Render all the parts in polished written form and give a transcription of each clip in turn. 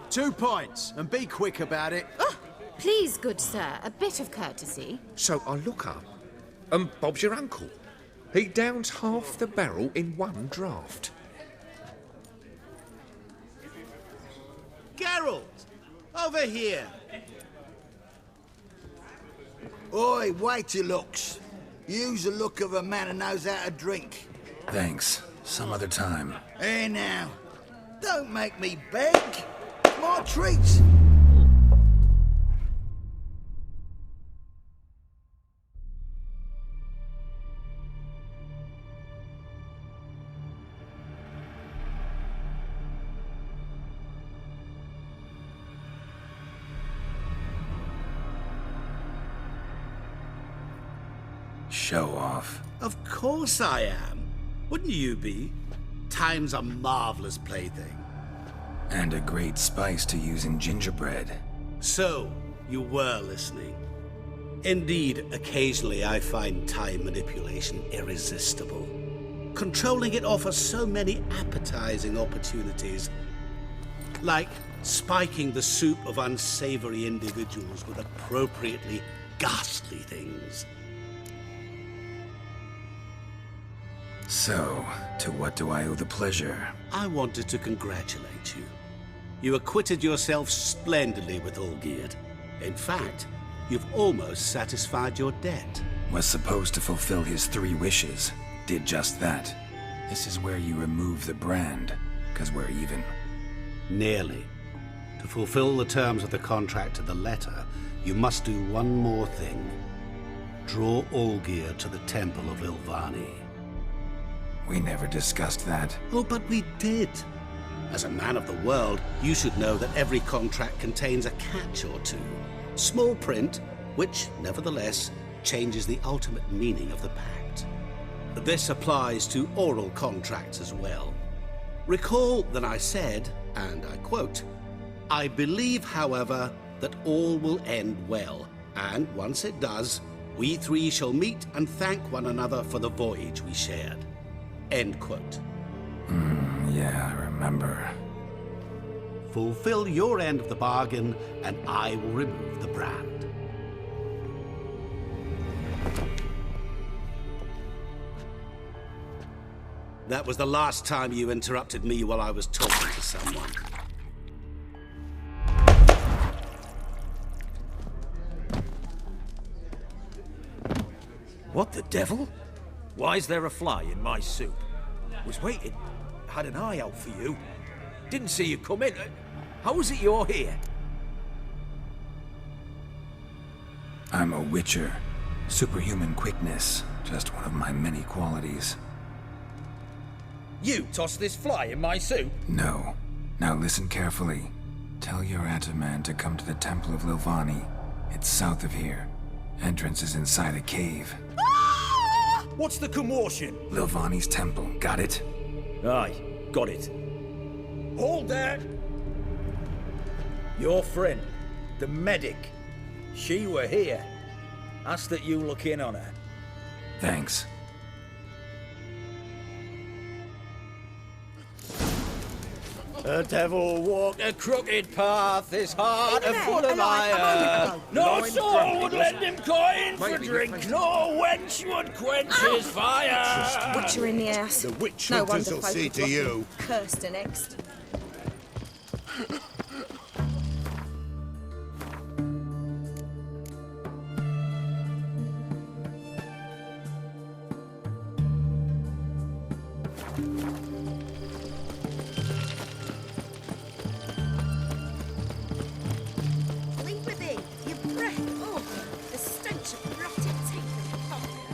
2 pints, and be quick about it. Oh, please, good sir, a bit of courtesy. So I look up, and Bob's your uncle. He downs half the barrel in one draught. Geralt! Over here! Oi, wait your looks. Use the look of a man who knows how to drink. Thanks. Some other time. Here now. Don't make me beg. My treat. Show off. Of course I am. Wouldn't you be? Time's a marvelous plaything. And a great spice to use in gingerbread. So, you were listening. Indeed, occasionally I find time manipulation irresistible. Controlling it offers so many appetizing opportunities. Like spiking the soup of unsavory individuals with appropriately ghastly things. So, to what do I owe the pleasure? I wanted to congratulate you. You acquitted yourself splendidly with Olgierd. In fact, you've almost satisfied your debt. Was supposed to fulfill his 3 wishes. Did just that. This is where you remove the brand, 'cause we're even. Nearly. To fulfill the terms of the contract to the letter, you must do one more thing. Draw Olgierd to the Temple of Ilvani. We never discussed that. Oh, but we did. As a man of the world, you should know that every contract contains a catch or two. Small print, which, nevertheless, changes the ultimate meaning of the pact. This applies to oral contracts as well. Recall that I said, and I quote, "I believe, however, that all will end well, and once it does, we 3 shall meet and thank one another for the voyage we shared." End quote. Yeah, I remember. Fulfill your end of the bargain, and I will remove the brand. That was the last time you interrupted me while I was talking to someone. What the devil? Why is there a fly in my soup? Was waiting. Had an eye out for you. Didn't see you come in. How is it you're here? I'm a witcher. Superhuman quickness. Just one of my many qualities. You tossed this fly in my soup? No. Now listen carefully. Tell your Ataman to come to the Temple of Ilvani. It's south of here. Entrance is inside a cave. What's the commotion? Ilvani's temple, got it? Aye, got it. Hold there! Your friend, the medic, she were here. Ask that you look in on her. Thanks. The devil walked a crooked path, his heart a full of ire. No soul would lend him coin for drink, no wench would quench his fire. Witcher in the ass. The witch No hunters wonder will folk see would to rock you. Cursed next. Leave with thee, your breath. Oh, the stench of rotted teeth and pumpkin.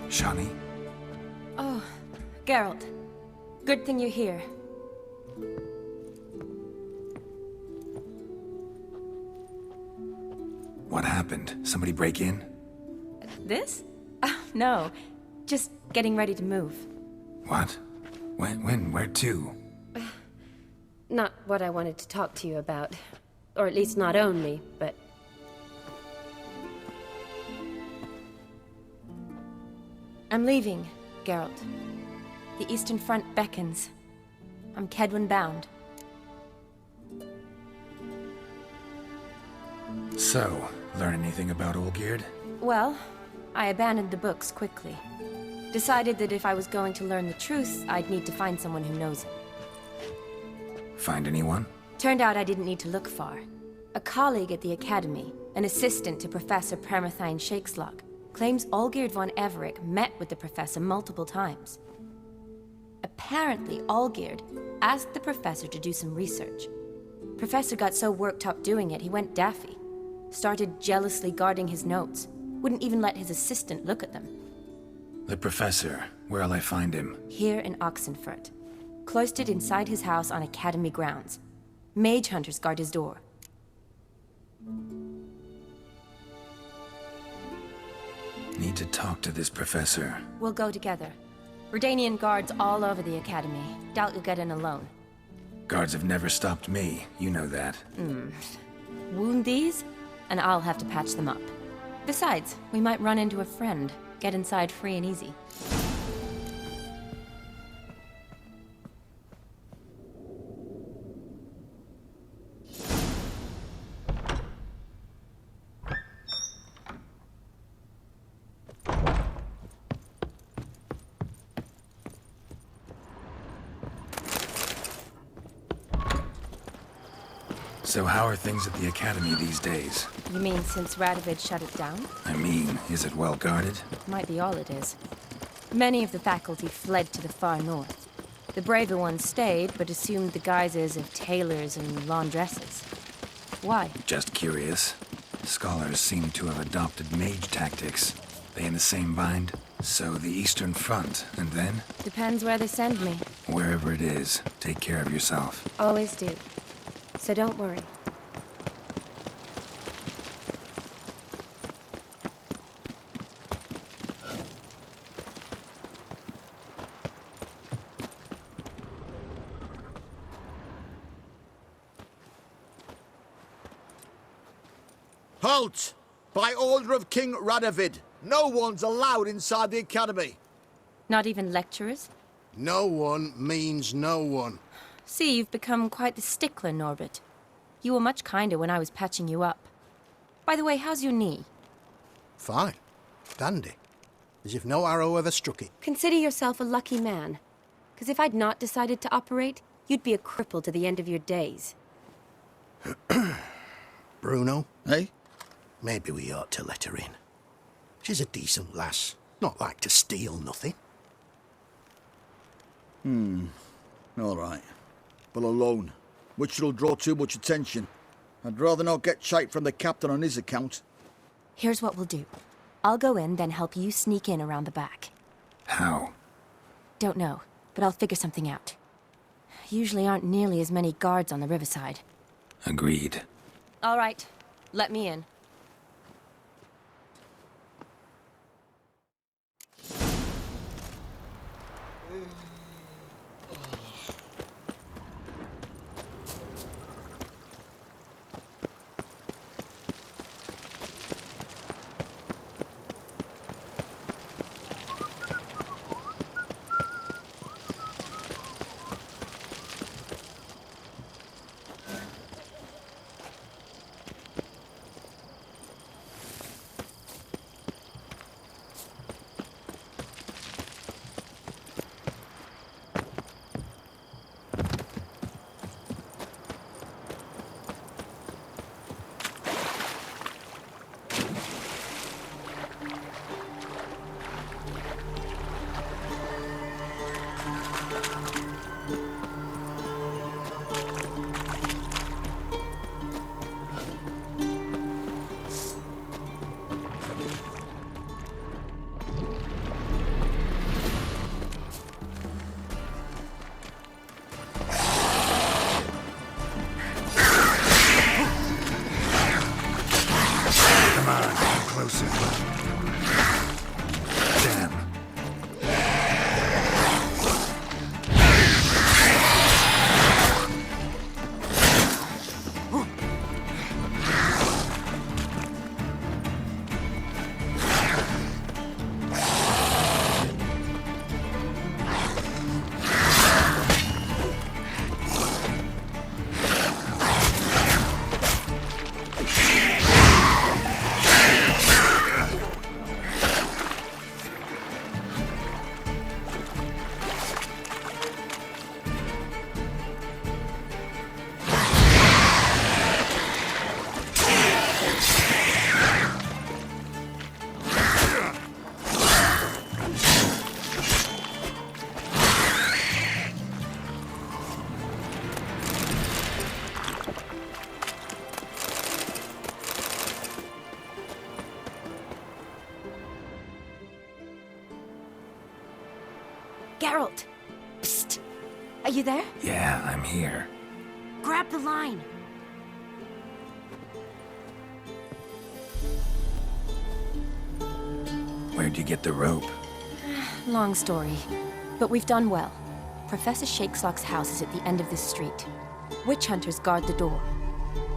Shani? Oh, Geralt. Good thing you're here. What happened? Somebody break in? This? No. Just getting ready to move. What? When? Where to? Not what I wanted to talk to you about. Or at least not only, but... I'm leaving, Geralt. The Eastern Front beckons. I'm Kedwin bound. So, learn anything about Olgierd? Well, I abandoned the books quickly. Decided that if I was going to learn the truth, I'd need to find someone who knows it. Find anyone? Turned out I didn't need to look far. A colleague at the Academy, an assistant to Professor Permathine Shakeslog, claims Olgierd von Everick met with the professor multiple times. Apparently, Olgierd asked the professor to do some research. Professor got so worked up doing it, he went daffy. Started jealously guarding his notes. Wouldn't even let his assistant look at them. The professor. Where'll I find him? Here in Oxenfurt. Cloistered inside his house on Academy grounds. Mage hunters guard his door. Need to talk to this professor. We'll go together. Redanian guards all over the Academy. Doubt you'll get in alone. Guards have never stopped me. You know that. Wound these, and I'll have to patch them up. Besides, we might run into a friend. Get inside free and easy. So how are things at the Academy these days? You mean since Radovid shut it down? I mean, is it well guarded? Might be all it is. Many of the faculty fled to the far north. The braver ones stayed, but assumed the guises of tailors and laundresses. Why? Just curious. Scholars seem to have adopted mage tactics. They in the same bind? So the Eastern Front, and then? Depends where they send me. Wherever it is, take care of yourself. always do. So don't worry. Halt! By order of King Radovid, no one's allowed inside the Academy. Not even lecturers? No one means no one. See, you've become quite the stickler, Norbert. You were much kinder when I was patching you up. By the way, how's your knee? Fine. Dandy. As if no arrow ever struck it. Consider yourself a lucky man. Because if I'd not decided to operate, you'd be a cripple to the end of your days. Bruno, eh? Maybe we ought to let her in. She's a decent lass. Not like to steal nothing. All right. But alone, which will draw too much attention. I'd rather not get shite from the captain on his account. Here's what we'll do. I'll go in, then help you sneak in around the back. How? Don't know, but I'll figure something out. Usually aren't nearly as many guards on the riverside. Agreed. All right, let me in. closer. Damn. Geralt! Psst! Are you there? Yeah, I'm here. Grab the line! Where'd you get the rope? Long story. But we've done well. Professor Shakeslock's house is at the end of this street. Witch hunters guard the door.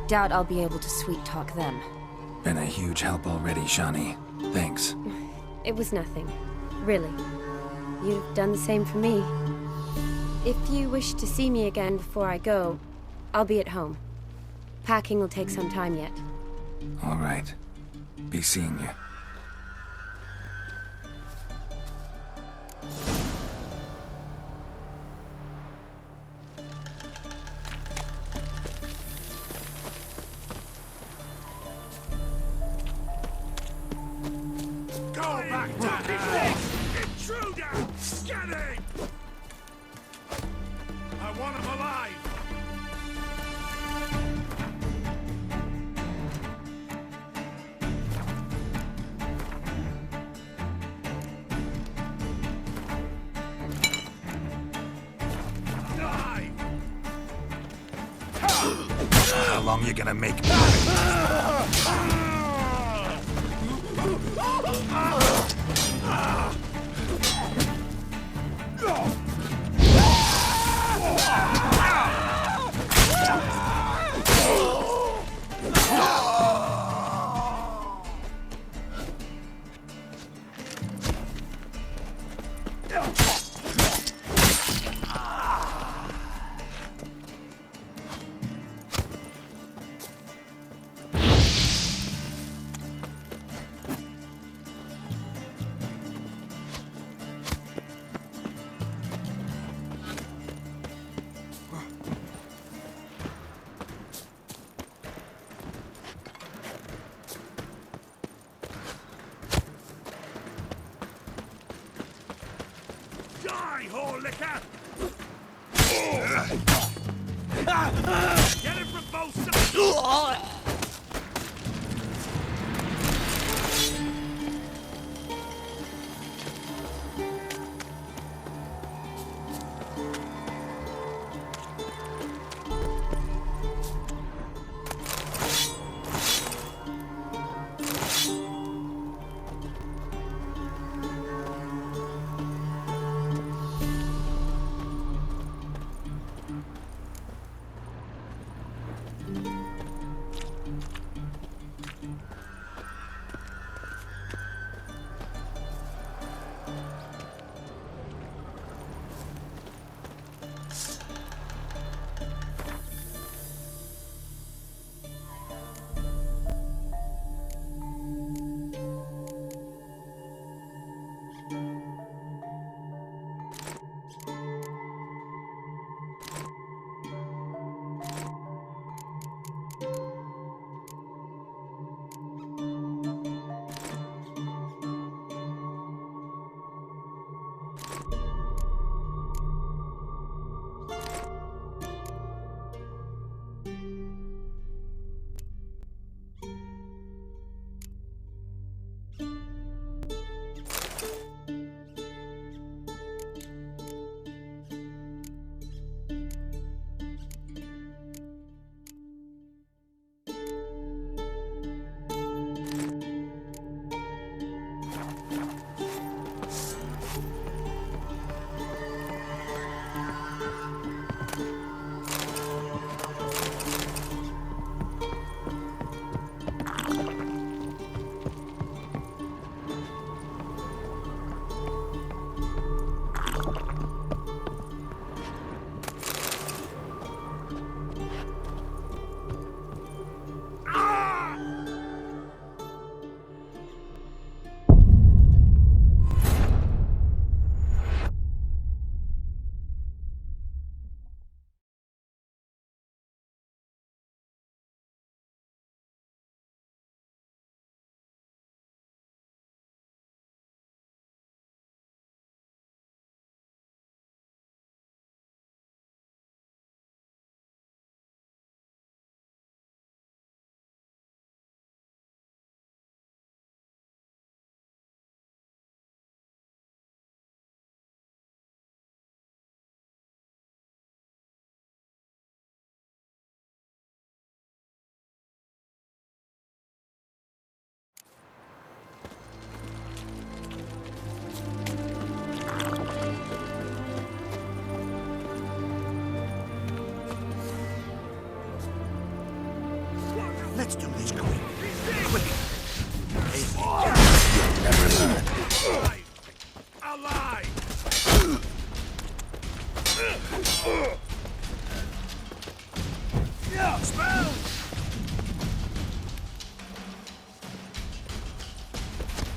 Doubt I'll be able to sweet-talk them. Been a huge help already, Shani. Thanks. It was nothing. Really. You'd have done the same for me. If you wish to see me again before I go, I'll be at home. Packing will take some time yet. All right. Be seeing you. Go back down there! Intruder! Scanning! I want him alive! Die! How long you gonna make me? Die, whore liquor! Get him from both sides!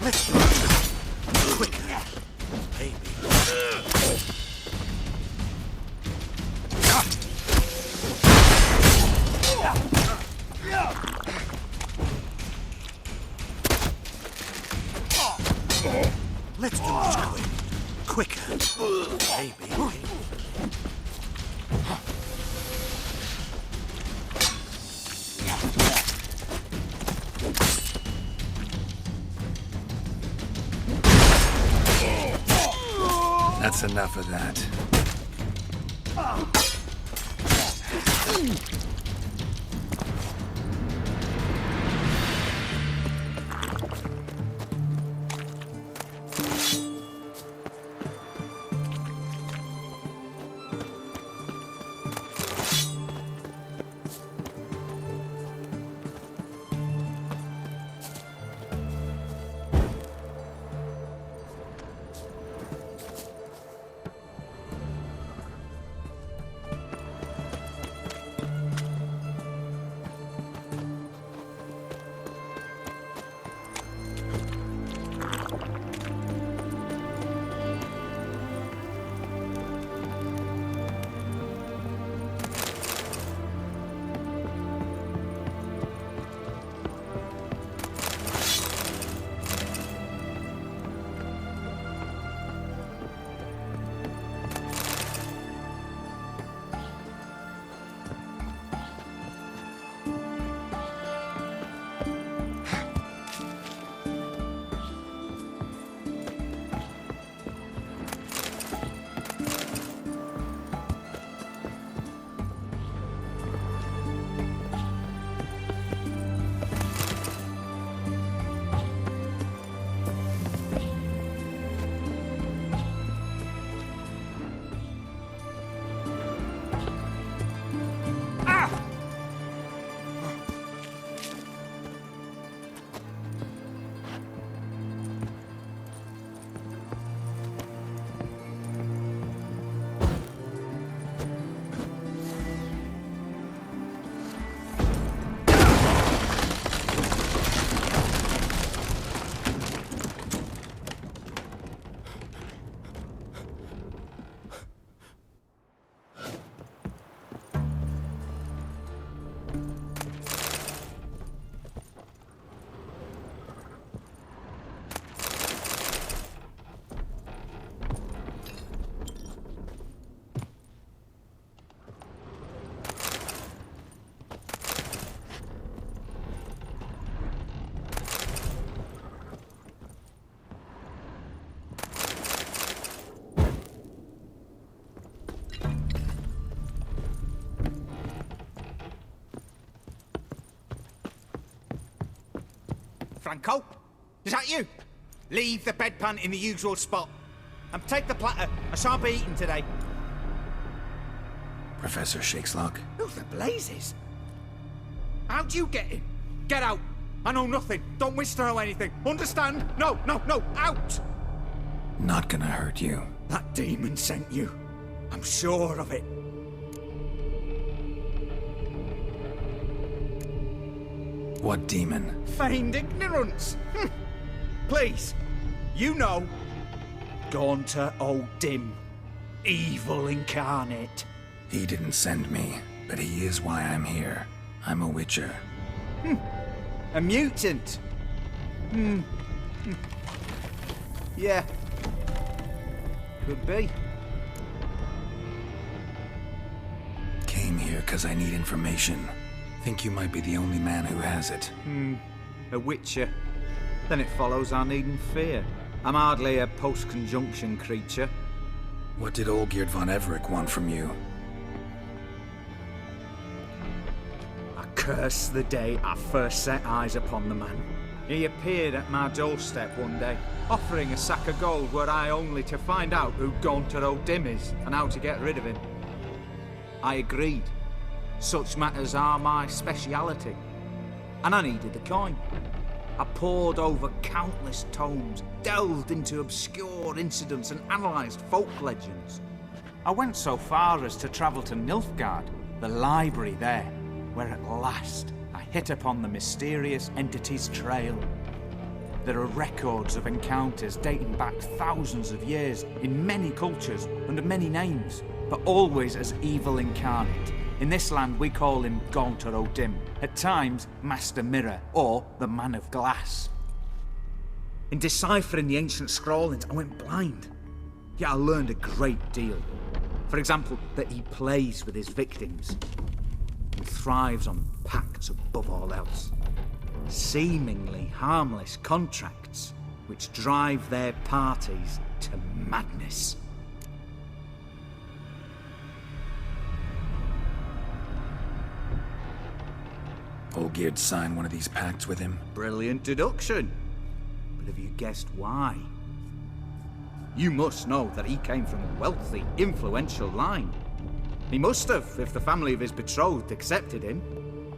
Let's do it. Quick. Baby. Let's do this quick. Quicker. Baby. That's enough of that. Franco? Is that you? Leave the bedpan in the usual spot. And take the platter. I shan't be eating today. Professor Shakeslock? Who the blazes? How'd you get in? Get out. I know nothing. Don't wish to know anything. Understand? No, no, no. Out! Not gonna hurt you. That demon sent you. I'm sure of it. What demon? Feigned ignorance. Please, you know. Gaunter O'Dim. Evil incarnate. He didn't send me, but he is why I'm here. I'm a witcher. A mutant. Yeah. Could be. Came here because I need information. Think you might be the only man who has it. A witcher. Then it follows I needn't fear. I'm hardly a post-conjunction creature. What did Olgierd von Everec want from you? I curse the day I first set eyes upon the man. He appeared at my doorstep one day, offering a sack of gold were I only to find out who Gaunter O'Dim is and how to get rid of him. I agreed. Such matters are my speciality. And I needed the coin. I pored over countless tomes, delved into obscure incidents and analysed folk legends. I went so far as to travel to Nilfgaard, the library there, where at last I hit upon the mysterious entity's trail. There are records of encounters dating back thousands of years in many cultures under many names, but always as evil incarnate. In this land we call him Gaunt or O'Dim, at times Master Mirror or the Man of Glass. In deciphering the ancient scrawlings, I went blind. Yet I learned a great deal. For example, that he plays with his victims and thrives on pacts above all else. Seemingly harmless contracts which drive their parties to madness. Olgierd signed one of these pacts with him. Brilliant deduction. But have you guessed why? You must know that he came from a wealthy, influential line. He must have, if the family of his betrothed accepted him.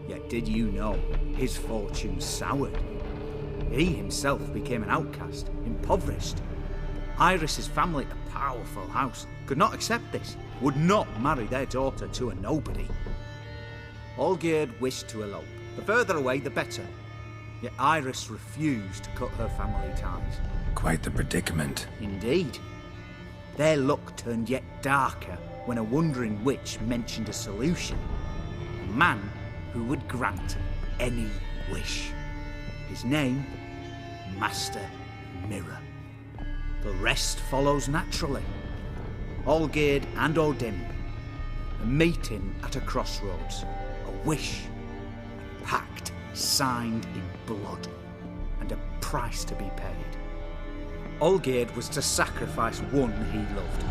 Yet did you know his fortune soured? He himself became an outcast, impoverished. Iris's family, a powerful house, could not accept this, would not marry their daughter to a nobody. Olgierd wished to elope. The further away, the better. Yet Iris refused to cut her family ties. Quite the predicament. Indeed. Their luck turned yet darker when a wandering witch mentioned a solution. A man who would grant any wish. His name, Master Mirror. The rest follows naturally. Olgierd and O'Dim, a meeting at a crossroads, a wish, a pact signed in blood, and a price to be paid. Olgierd was to sacrifice one he loved.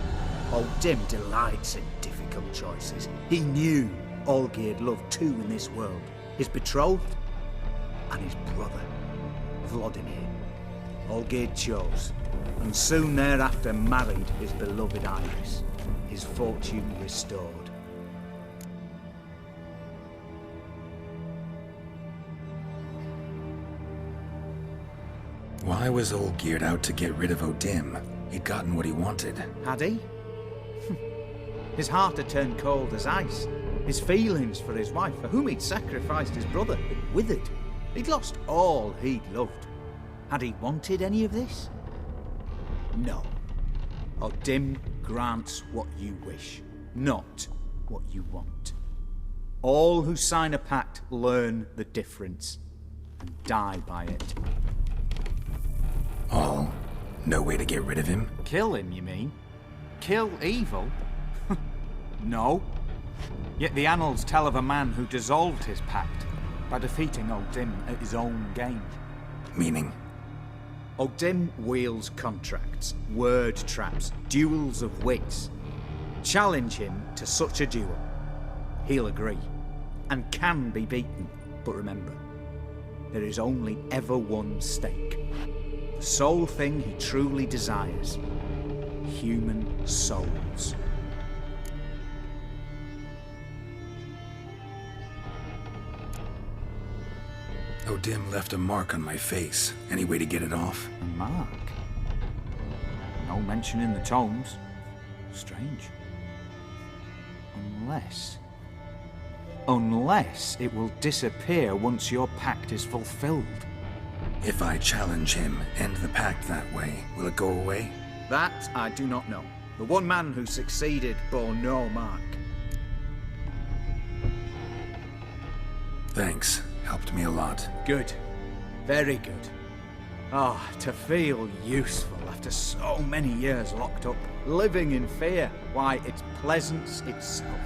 O'Dim delights in difficult choices. He knew Olgierd loved two in this world, his betrothed and his brother, Vladimir. Olgierd chose, and soon thereafter married his beloved Iris, his fortune restored. Why was Olgierd out to get rid of O'Dim? He'd gotten what he wanted. Had he? His heart had turned cold as ice. His feelings for his wife, for whom he'd sacrificed his brother, had withered. He'd lost all he'd loved. Had he wanted any of this? No. O'Dim grants what you wish, not what you want. All who sign a pact learn the difference and die by it. All? No way to get rid of him? Kill him, you mean? Kill evil? No. Yet the annals tell of a man who dissolved his pact by defeating O'Dim at his own game. Meaning? O'Dim wields contracts, word traps, duels of wits. Challenge him to such a duel. He'll agree, and can be beaten. But remember, there is only ever one stake. The sole thing he truly desires. Human souls. O'Dim left a mark on my face. Any way to get it off? A mark? No mention in the tomes. Strange. Unless it will disappear once your pact is fulfilled. If I challenge him, end the pact that way, will it go away? That I do not know. The one man who succeeded bore no mark. Thanks. Helped me a lot. Good. Very good. Ah, to feel useful after so many years locked up, living in fear. Why, it's pleasance itself.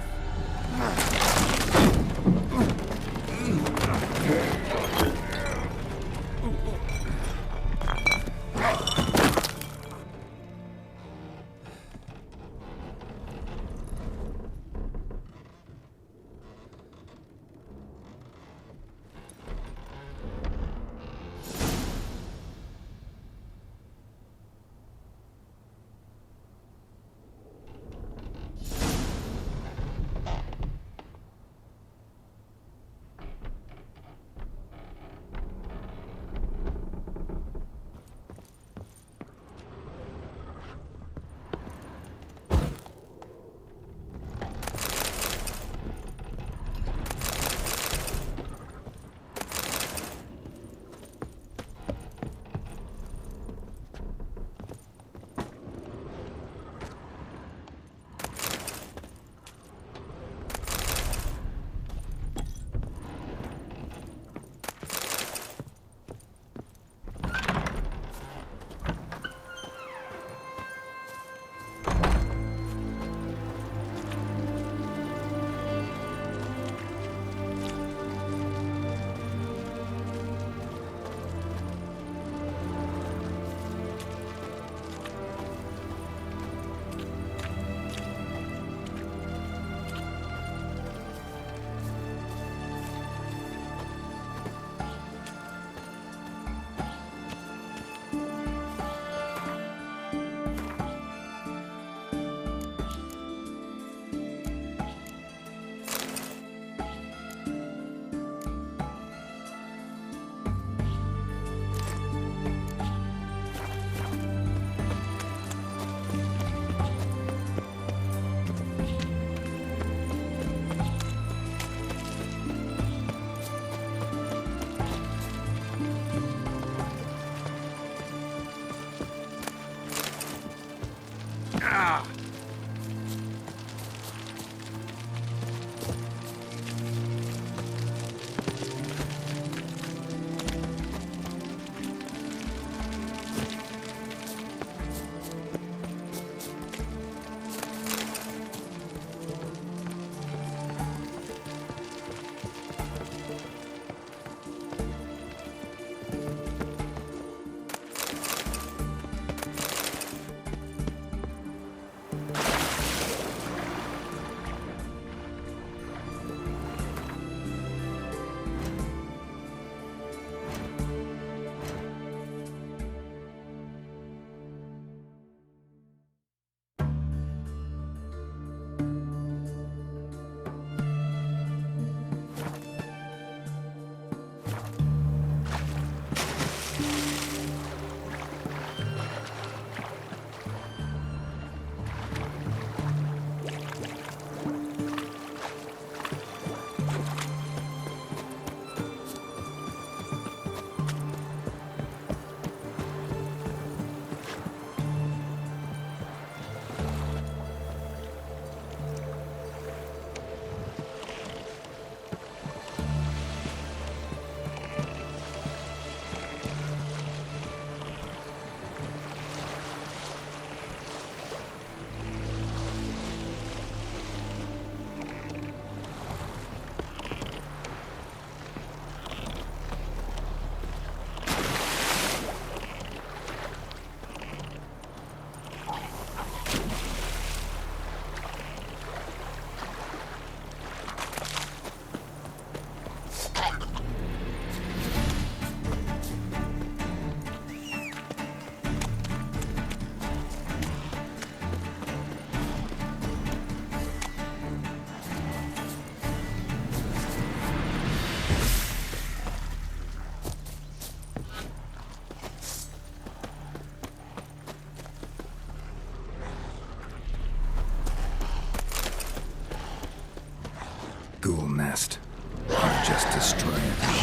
just destroy it.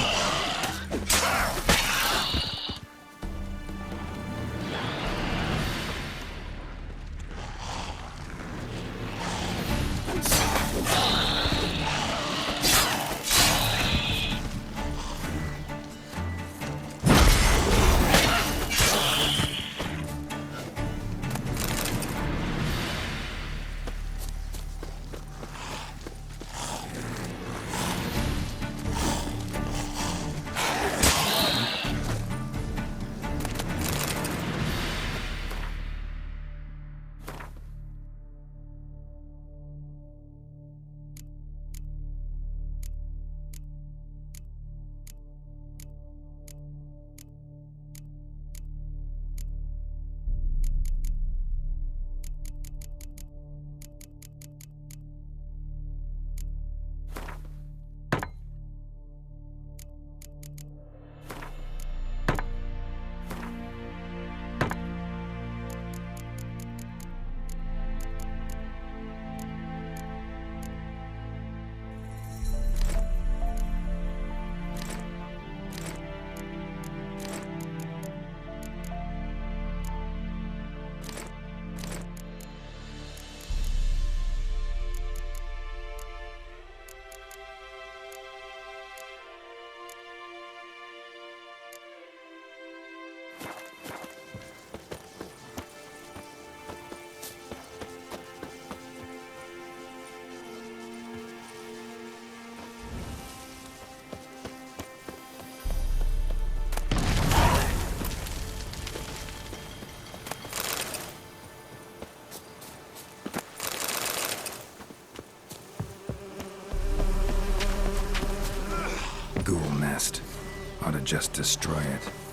Ghoul nest. Ought to just destroy it.